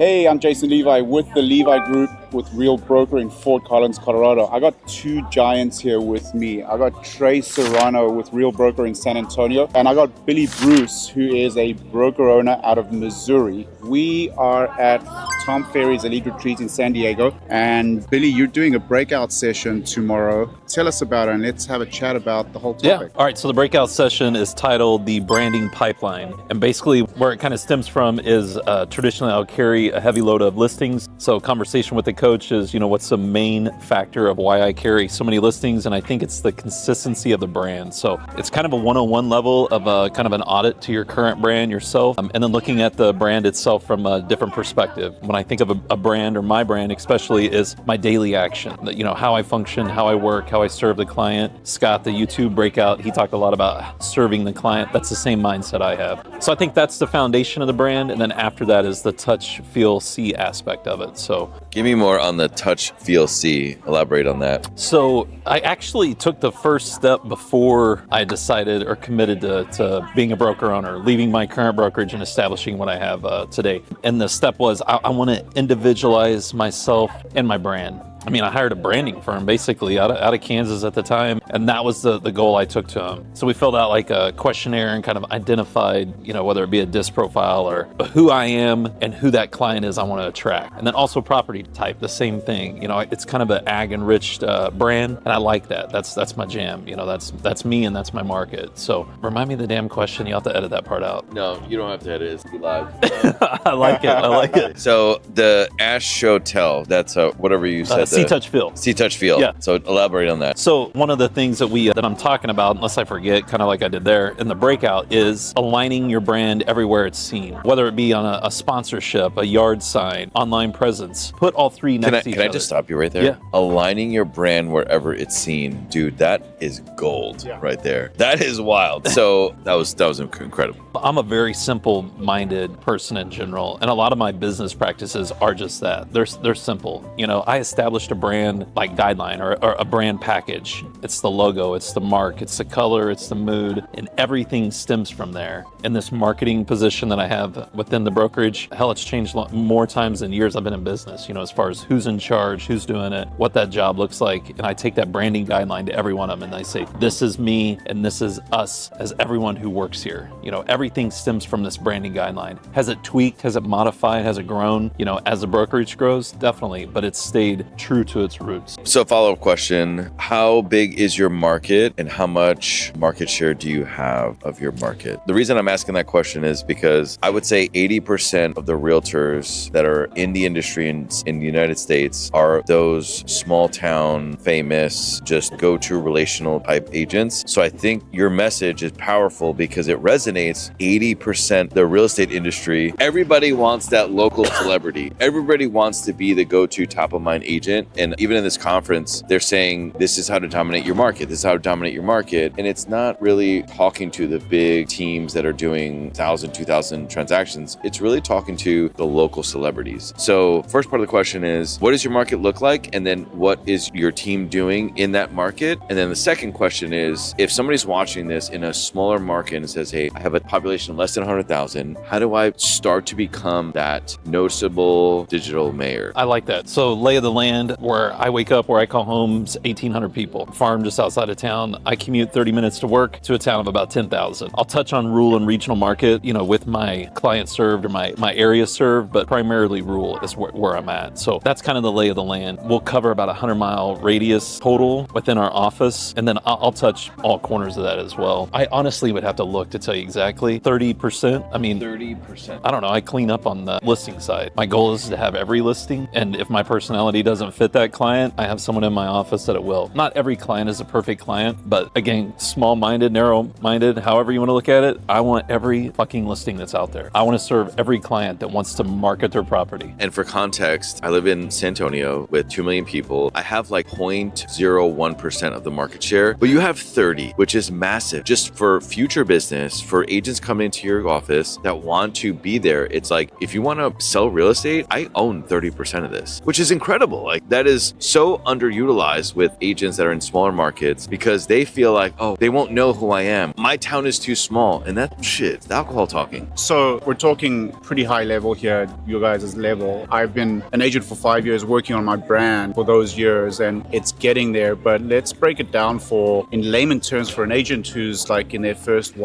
Hey, I'm Jason Levi with the Levi Group with Real Broker in Fort Collins, Colorado. I got two giants here with me. I got Trey Serrano with Real Broker in San Antonio, and I got Billy Bruce, who is a broker owner out of Missouri. We are at Tom Ferry's Elite Retreat in San Diego. And Billy, you're doing a breakout session tomorrow. Tell us about it and let's have a chat about the whole topic. Yeah. All right. So the breakout session is titled The Branding Pipeline. And basically where it kind of stems from is traditionally I'll carry a heavy load of listings. So conversation with the coach is, what's the main factor of why I carry so many listings? And I think it's the consistency of the brand. So it's kind of a 101 level of a kind of an audit to your current brand yourself. And then looking at the brand itself from a different perspective. When I think of a brand or my brand especially is my daily action, how I function, how I work, how I serve the client. Scott, the YouTube breakout, he talked a lot about serving the client. That's the same mindset I have. So I think that's the foundation of the brand. And then after that is the touch, feel, see aspect of it. So give me more on the touch, feel, see. Elaborate on that. So I actually took the first step before I decided or committed to being a broker owner, leaving my current brokerage and establishing what I have today. And the step was I want to individualize myself and my brand. I hired a branding firm basically out of Kansas at the time, and that was the goal I took to them. So we filled out like a questionnaire and kind of identified, whether it be a disc profile or who I am and who that client is I want to attract. And then also property type, the same thing. It's kind of an ag enriched brand, and I like that. That's my jam. That's me and that's my market. So remind me of the damn question. You have to edit that part out. No, you don't have to edit it. It's live. I like it. So the Ash Show Tell, that's whatever you said. See, touch, feel. See, touch, feel. Yeah. So elaborate on that. So one of the things that I'm talking about, unless I forget, kind of like I did there in the breakout, is aligning your brand everywhere it's seen. Whether it be on a sponsorship, a yard sign, online presence. Put all three next to each other. Can I just stop you right there? Yeah. Aligning your brand wherever it's seen. Dude, that is gold right there. That is wild. So that was incredible. I'm a very simple-minded person in general, and a lot of my business practices are just that. They're simple. I established a brand like guideline or a brand package. It's the logo, it's the mark, it's the color, it's the mood, and everything stems from there. In this marketing position that I have within the brokerage, hell, it's changed more times than years I've been in business, as far as who's in charge, who's doing it, what that job looks like. And I take that branding guideline to every one of them and I say, this is me and this is us as everyone who works here. Everything stems from this branding guideline. Has it tweaked? Has it modified? Has it grown? As the brokerage grows? Definitely, but it's stayed true to its roots. So follow-up question, how big is your market and how much market share do you have of your market? The reason I'm asking that question is because I would say 80% of the realtors that are in the industry in the United States are those small town, famous, just go-to relational type agents. So I think your message is powerful because it resonates 80% the real estate industry. Everybody wants that local celebrity. Everybody wants to be the go-to top of mind agent. And even in this conference, they're saying, this is how to dominate your market. This is how to dominate your market. And it's not really talking to the big teams that are doing 1,000, 2,000 transactions. It's really talking to the local celebrities. So first part of the question is, what does your market look like? And then what is your team doing in that market? And then the second question is, if somebody's watching this in a smaller market and says, hey, I have a population of less than 100,000, how do I start to become that noticeable digital mayor? I like that. So lay of the land, where I wake up, where I call home, 1,800 people. Farm just outside of town. I commute 30 minutes to work to a town of about 10,000. I'll touch on rural and regional market, with my client served or my area served, but primarily rural is where I'm at. So that's kind of the lay of the land. We'll cover about 100-mile radius total within our office, and then I'll touch all corners of that as well. I honestly would have to look to tell you exactly. 30%. 30%. I don't know. I clean up on the listing side. My goal is to have every listing, and if my personality doesn't fit that client, I have someone in my office that it will. Not every client is a perfect client, but again, small-minded, narrow-minded, however you want to look at it, I want every fucking listing that's out there. I want to serve every client that wants to market their property. And for context, I live in San Antonio with 2 million people. I have like 0.01% of the market share, but you have 30, which is massive. Just for future business, for agents coming into your office that want to be there, it's like, if you want to sell real estate, I own 30% of this, which is incredible. Like, that is so underutilized with agents that are in smaller markets because they feel like, oh, they won't know who I am. My town is too small. And that shit, it's alcohol talking. So we're talking pretty high level here, your guys' level. I've been an agent for 5 years working on my brand for those years, and it's getting there. But let's break it down in layman terms, for an agent who's like in their first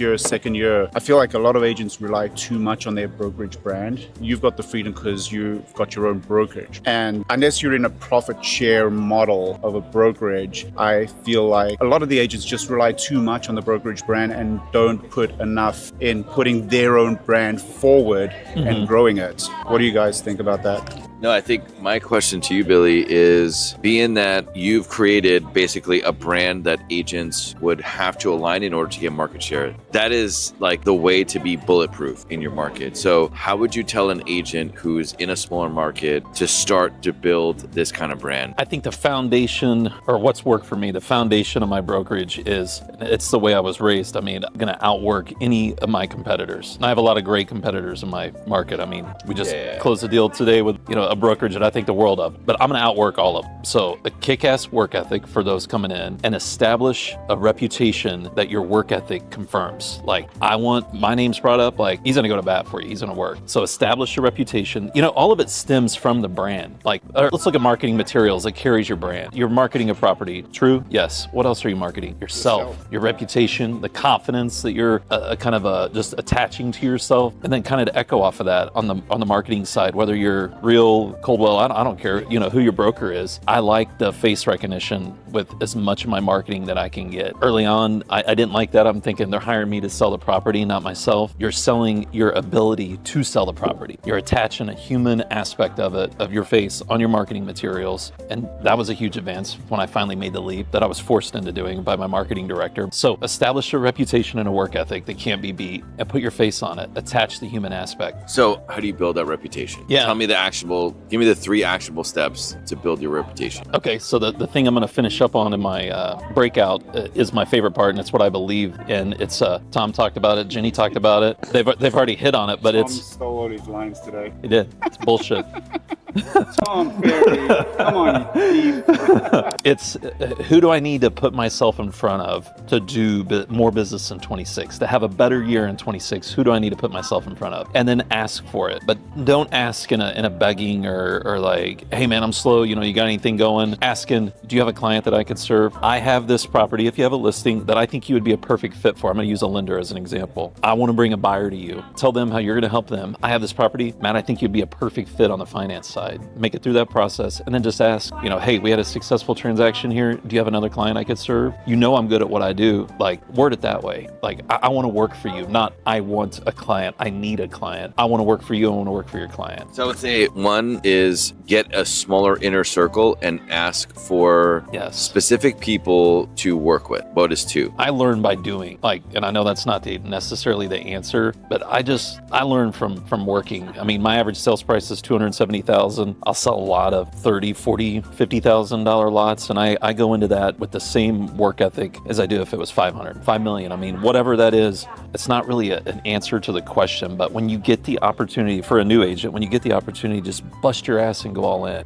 year, second year. I feel like a lot of agents rely too much on their brokerage brand. You've got the freedom because you've got your own brokerage. And unless you're in a profit share model of a brokerage, I feel like a lot of the agents just rely too much on the brokerage brand and don't put enough in putting their own brand forward and growing it. What do you guys think about that? No, I think my question to you, Billy, is being that you've created basically a brand that agents would have to align in order to get market share. That is like the way to be bulletproof in your market. So how would you tell an agent who's in a smaller market to start to build this kind of brand? I think the foundation, or what's worked for me, the foundation of my brokerage it's the way I was raised. I mean, I'm going to outwork any of my competitors. And I have a lot of great competitors in my market. I mean, we just closed a deal today with, a brokerage that I think the world of, but I'm going to outwork all of them. So a kick-ass work ethic for those coming in, and establish a reputation that your work ethic confirms. Like, I want my name's brought up, like, he's going to go to bat for you. He's going to work. So establish your reputation. All of it stems from the brand. Like, let's look at marketing materials that carries your brand. You're marketing a property. True? Yes. What else are you marketing? Yourself, your reputation, the confidence that you're just attaching to yourself, and then kind of to echo off of that on the marketing side, whether you're real, Coldwell, I don't care, who your broker is. I like the face recognition with as much of my marketing that I can get. Early on, I didn't like that. I'm thinking they're hiring me to sell the property, not myself. You're selling your ability to sell the property. You're attaching a human aspect of it, of your face on your marketing materials. And that was a huge advance when I finally made the leap that I was forced into doing by my marketing director. So establish a reputation and a work ethic that can't be beat, and put your face on it. Attach the human aspect. So how do you build that reputation? Yeah. Give me the 3 actionable steps to build your reputation. Okay, so the thing I'm going to finish up on in my breakout is my favorite part, and it's what I believe in. It's Tom talked about it, Jenny talked about it. They've already hit on it, but Tom stole all these lines today. He did. It's bullshit. Tom Ferry, come on, you thief. It's who do I need to put myself in front of to do more business in 26, to have a better year in 26? Who do I need to put myself in front of? And then ask for it. But don't ask in a begging or like, hey man, I'm slow, you got anything going? Asking, do you have a client that I could serve? I have this property, if you have a listing that I think you would be a perfect fit for. I'm going to use a lender as an example. I want to bring a buyer to you. Tell them how you're going to help them. I have this property, Matt, I think you'd be a perfect fit on the finance side. Make it through that process, and then just ask, hey, we had a successful transaction here. Do you have another client I could serve? I'm good at what I do. Like, word it that way. Like, I want to work for you, not I want a client. I need a client. I want to work for you. I want to work for your client. So I would say one is get a smaller inner circle and ask for specific people to work with. What is 2? I learn by doing. And I know that's not necessarily the answer, but I learn from working. I mean, my average sales price is $270,000. I'll sell a lot of $30,000, $40,000, $50,000 lots, and I go into that with the same work ethic as I do if it was $500,000, $5 million. I mean, whatever that is, it's not really an answer to the question. But when you get the opportunity for a new agent, when you get the opportunity, just bust your ass and go all in.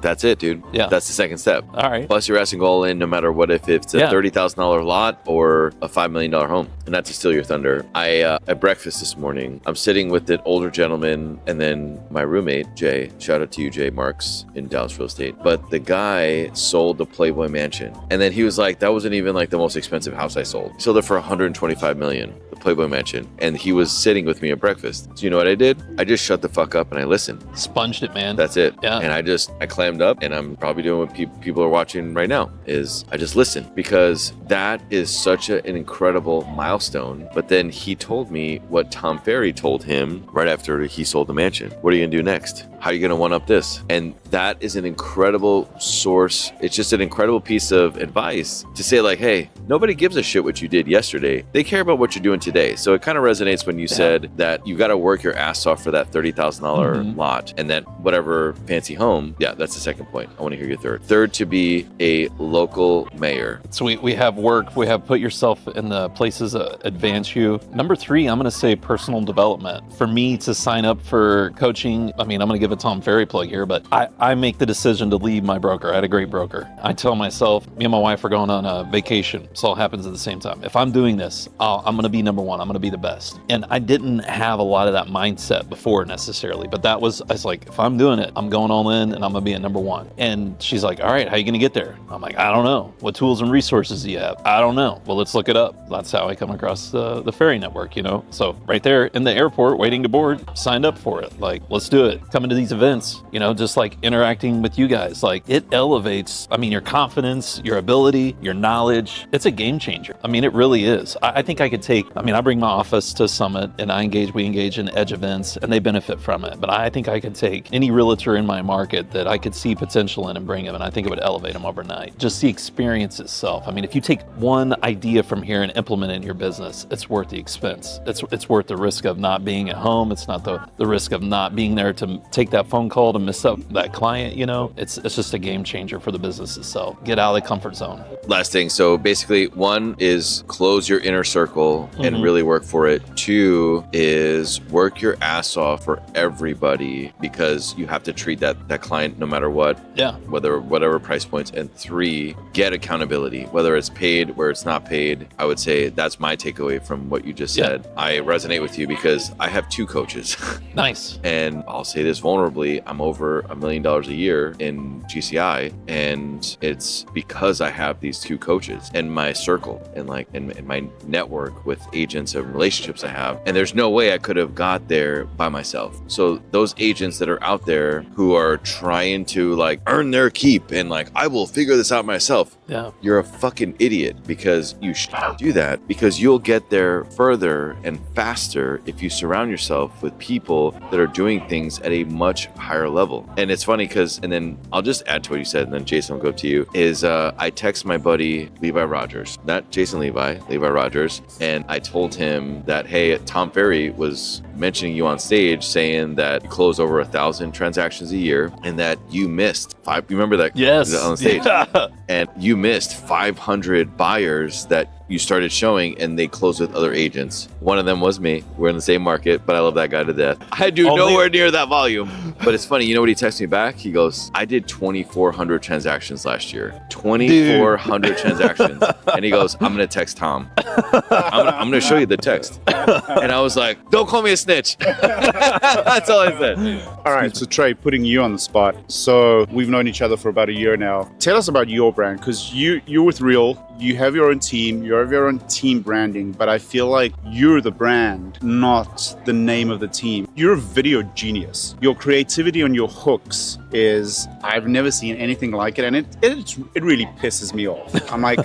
That's it, dude. Yeah, that's the second step. All right, bust your ass and go all in, no matter what. If it's a $30,000 lot or a $5 million home. And not to steal your thunder, at breakfast this morning, I'm sitting with an older gentleman and then my roommate Jay. Shout out to you, Jay Marks in Dallas Real Estate. But the guy sold the Playboy Mansion, and then he was like, that wasn't even like the most expensive house I sold. He sold it for $125 million, the Playboy Mansion, and he was sitting with me at breakfast. So you know what I did? I just shut the fuck up and I listened. Sponged it, man. That's it. Yeah. And I clammed up, and I'm probably doing what people are watching right now, is I just listen, because that is such an incredible milestone. But then he told me what Tom Ferry told him right after he sold the mansion. What are you gonna do next? How are you gonna one up this? And that is an incredible source. It's just an incredible piece of advice to say, like, hey, nobody gives a shit what you did yesterday. They care about what you're doing today. today. So it kind of resonates when you said that you got to work your ass off for that $30,000 lot, and then whatever fancy home. Yeah, that's the second point. I want to hear your third. Third, to be a local mayor. So we have work, we have put yourself in the places that advance you. Number three, I'm going to say personal development. For me to sign up for coaching, I mean, I'm going to give a Tom Ferry plug here, but I make the decision to leave my broker. I had a great broker. I tell myself, me and my wife are going on a vacation. So it all happens at the same time. If I'm doing this, I'm going to be number one. I'm going to be the best. And I didn't have a lot of that mindset before necessarily, but I was like, if I'm doing it, I'm going all in and I'm going to be at number one. And she's like, all right, how are you going to get there? I'm like, I don't know. What tools and resources do you have? I don't know. Well, let's look it up. That's how I come across the ferry network, you know? So right there in the airport, waiting to board, signed up for it. Like, let's do it. Coming to these events, you know, just like interacting with you guys, like it elevates, I mean, your confidence, your ability, your knowledge. It's a game changer. I mean, it really is. I think I could I bring my office to Summit and we engage in edge events and they benefit from it. But I think I could take any realtor in my market that I could see potential in and bring them, and I think it would elevate them overnight. Just the experience itself. I mean, if you take one idea from here and implement it in your business, it's worth the expense. It's worth the risk of not being at home. It's not the risk of not being there to take that phone call to miss up that client, you know? It's just a game changer for the business itself. Get out of the comfort zone. Last thing. So basically, one is close your inner circle and really work for it. Two is work your ass off for everybody, because you have to treat that client no matter what. Yeah. Whatever price points. And three, get accountability, whether it's paid, where it's not paid. I would say that's my takeaway from what you just said. I resonate with you because I have two coaches. Nice. And I'll say this vulnerably, I'm over $1 million a year in GCI, and it's because I have these two coaches in my circle and like in my network with agents and relationships I have. And there's no way I could have got there by myself. So those agents that are out there who are trying to like earn their keep and like, I will figure this out myself. Yeah. You're a fucking idiot, because you should do that, because you'll get there further and faster if you surround yourself with people that are doing things at a much higher level. And it's funny because, and then I'll just add to what you said, and then Jason will go to you, is I text my buddy Levi Rogers, not Jason Levi Rogers, and I told him that, hey, Tom Ferry was mentioning you on stage, saying that you close over 1,000 transactions a year and that you missed five. You remember that? Yes. On stage. Yeah. And you missed 500 buyers that you started showing, and they closed with other agents. One of them was me. We're in the same market, but I love that guy to death. I do nowhere near that volume. But it's funny, you know what he texted me back? He goes, I did 2,400 transactions last year. 2,400 transactions. And he goes, I'm going to text Tom. I'm going to show you the text. And I was like, don't call me a snitch. That's all I said. All right, so Trey, putting you on the spot. So we've known each other for about a year now. Tell us about your brand, because you're with Real. You have your own team, you have your own team branding, but I feel like you're the brand, not the name of the team. You're a video genius. Your creativity on your hooks is, I've never seen anything like it, and it really pisses me off. I'm like,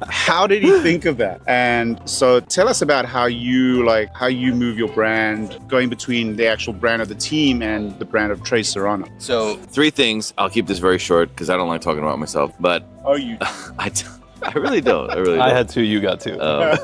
how did he think of that? And so tell us about how you move your brand, going between the actual brand of the team and the brand of Trey Serrano. So 3 things. I'll keep this very short because I don't like talking about myself, but I really don't. I had 2, you got 2.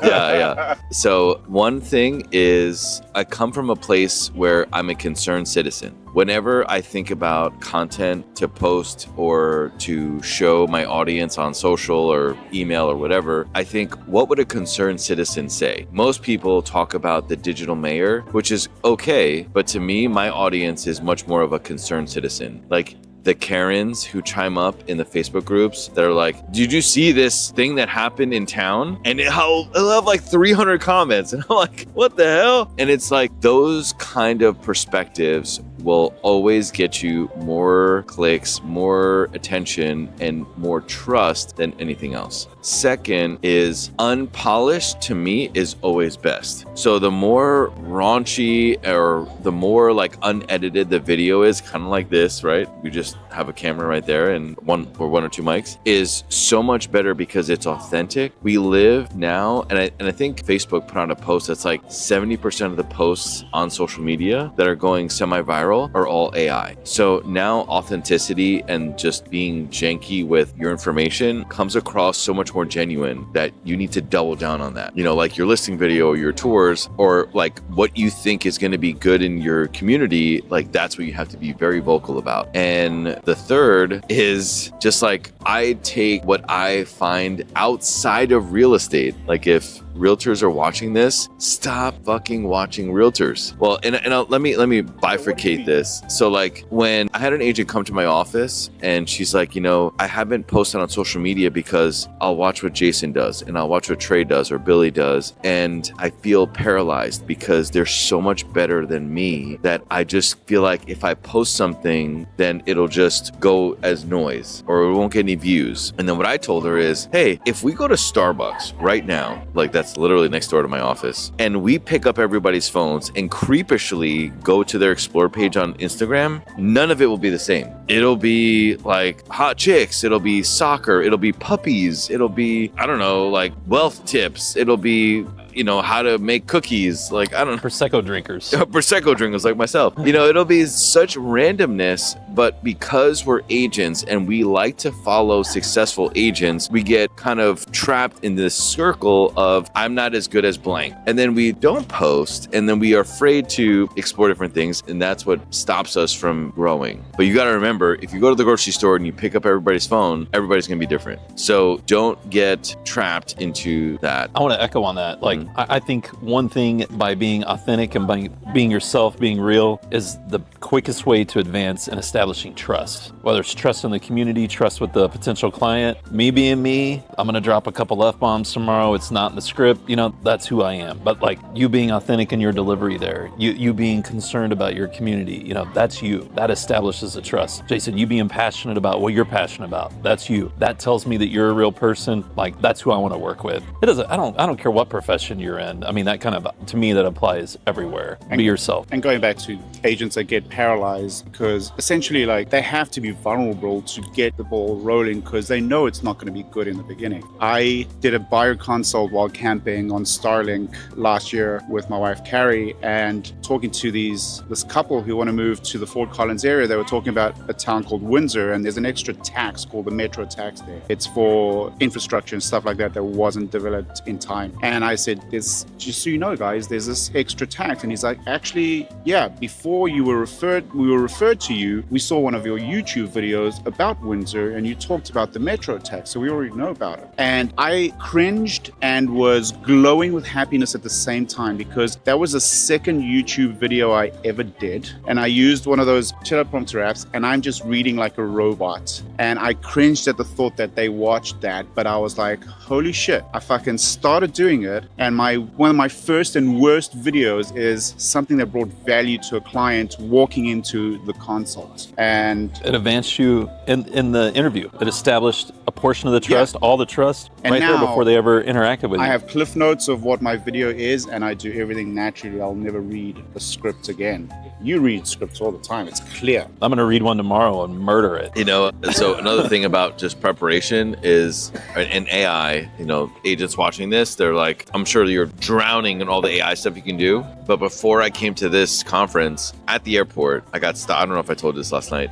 Yeah. So one thing is, I come from a place where I'm a concerned citizen. Whenever I think about content to post or to show my audience on social or email or whatever, I think, what would a concerned citizen say? Most people talk about the digital mayor, which is okay, but to me, my audience is much more of a concerned citizen. Like, the Karens who chime up in the Facebook groups that are like, did you see this thing that happened in town? And it'll have like 300 comments. And I'm like, what the hell? And it's like, those kind of perspectives will always get you more clicks, more attention, and more trust than anything else. Second is, unpolished to me is always best. So the more raunchy or the more like unedited the video is, kind of like this, right? You just have a camera right there and one or 2 mics, is so much better because it's authentic. We live now, and I think Facebook put out a post that's like 70% of the posts on social media that are going semi-viral viral are all AI. So now authenticity and just being janky with your information comes across so much more genuine that you need to double down on that. You know, like your listing video or your tours, or like what you think is going to be good in your community, like that's what you have to be very vocal about. And the third is just like, I take what I find outside of real estate. Like if realtors are watching this, stop fucking watching realtors. Well, and let me bifurcate this. So like when I had an agent come to my office and she's like, you know, I haven't posted on social media because I'll watch what Jason does and I'll watch what Trey does or Billy does, and I feel paralyzed because they're so much better than me that I just feel like if I post something, then it'll just go as noise or it won't get any views. And then what I told her is, hey, if we go to Starbucks right now, like that's literally next door to my office, and we pick up everybody's phones and creepishly go to their explore page on Instagram, none of it will be the same. It'll be like hot chicks, it'll be soccer, it'll be puppies, it'll be, I don't know, like wealth tips, it'll be, you know, how to make cookies, like, I don't know. Prosecco drinkers. Prosecco drinkers like myself. You know, it'll be such randomness, but because we're agents and we like to follow successful agents, we get kind of trapped in this circle of I'm not as good as blank. And then we don't post, and then we are afraid to explore different things, and that's what stops us from growing. But you got to remember, if you go to the grocery store and you pick up everybody's phone, everybody's going to be different. So don't get trapped into that. I want to echo on that. Like, I think one thing by being authentic and by being yourself, being real, is the quickest way to advance in establishing trust. Whether it's trust in the community, trust with the potential client. Me being me, I'm going to drop a couple F-bombs tomorrow. It's not in the script. You know, that's who I am. But like you being authentic in your delivery there, you being concerned about your community, you know, that's you. That establishes a trust. Jason, you being passionate about what you're passionate about, that's you. That tells me that you're a real person. Like, that's who I want to work with. It doesn't, I don't care what profession you're in. I mean, that kind of, to me, that applies everywhere. Be yourself. And going back to agents that get paralyzed because essentially like they have to be vulnerable to get the ball rolling because they know it's not going to be good in the beginning. I did a buyer consult while camping on Starlink last year with my wife Carrie, and talking to this couple who want to move to the Fort Collins area. They were talking about a town called Windsor, and there's an extra tax called the metro tax there. It's for infrastructure and stuff like that that wasn't developed in time. And I said, just so you know, guys, there's this extra tax. And he's like, actually, yeah, before we were referred to you, we saw one of your YouTube videos about Windsor and you talked about the metro tax. So we already know about it. And I cringed and was glowing with happiness at the same time because that was the second YouTube video I ever did. And I used one of those teleprompter apps and I'm just reading like a robot. And I cringed at the thought that they watched that, but I was like, holy shit, I fucking started doing it. And one of my first and worst videos is something that brought value to a client walking into the consult. And it advanced you in the interview. It established a portion of the trust, all the trust, and right now, there before they ever interacted with you. I have cliff notes of what my video is, and I do everything naturally. I'll never read a script again. You read scripts all the time. It's clear. I'm going to read one tomorrow and murder it. You know, so another thing about just preparation is, in AI, you know, agents watching this, they're like, I'm sure you're drowning in all the AI stuff you can do. But before I came to this conference at the airport, I got stopped. I don't know if I told you this last night,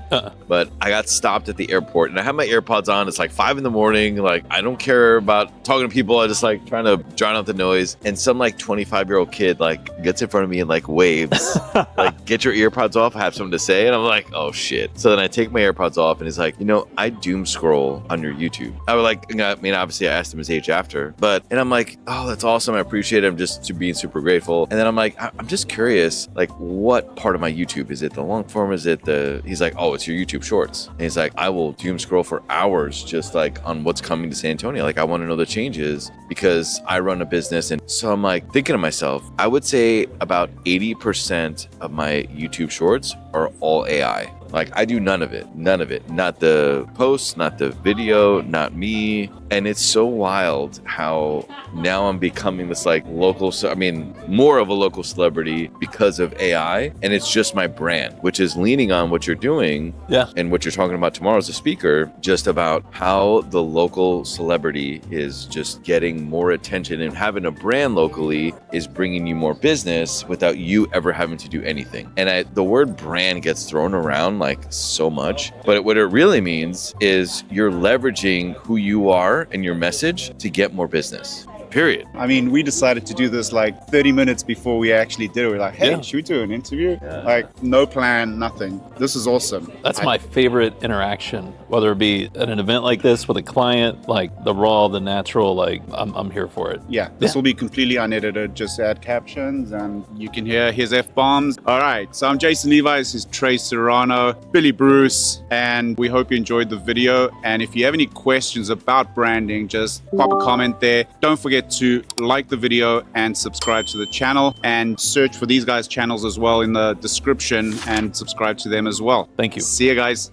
but I got stopped at the airport and I have my AirPods on. It's like 5 a.m. Like, I don't care about talking to people. I just like trying to drown out the noise. And some like 25-year-old kid like gets in front of me and like waves, like, get your earpods off. I have something to say. And I'm like, oh shit. So then I take my AirPods off and he's like, you know, I doom scroll on your YouTube. I was like, I mean, obviously I asked him his age after, and I'm like, oh, that's awesome. I appreciate it. I'm just being super grateful. And then I'm like, I'm just curious, like, what part of my YouTube? Is it the long form? Is it he's like, oh, it's your YouTube shorts. And he's like, I will doom scroll for hours just like on what's coming to San Antonio. Like, I want to know the changes because I run a business. And so I'm like thinking to myself, I would say about 80% of my YouTube shorts are all AI. Like I do none of it. Not the posts, not the video, not me. And it's so wild how now I'm becoming this like more of a local celebrity because of AI. And it's just my brand, which is leaning on what you're doing and what you're talking about tomorrow as a speaker, just about how the local celebrity is just getting more attention, and having a brand locally is bringing you more business without you ever having to do anything. And the word brand gets thrown around like so much, but what it really means is you're leveraging who you are and your message to get more business. Period. I mean, we decided to do this like 30 minutes before we actually did it. We're like, hey, should we do an interview? Like, no plan, nothing. This is awesome. That's my favorite interaction, whether it be at an event like this with a client, like the raw, the natural, like I'm here for it. Yeah, this will be completely unedited, just add captions and you can hear his F-bombs. All right, so I'm Jason Levi, this is Trey Serrano, Billy Bruce, and we hope you enjoyed the video. And if you have any questions about branding, just pop a comment there. Don't forget to like the video and subscribe to the channel, and search for these guys' channels as well in the description and subscribe to them as well. Thank you. See you guys.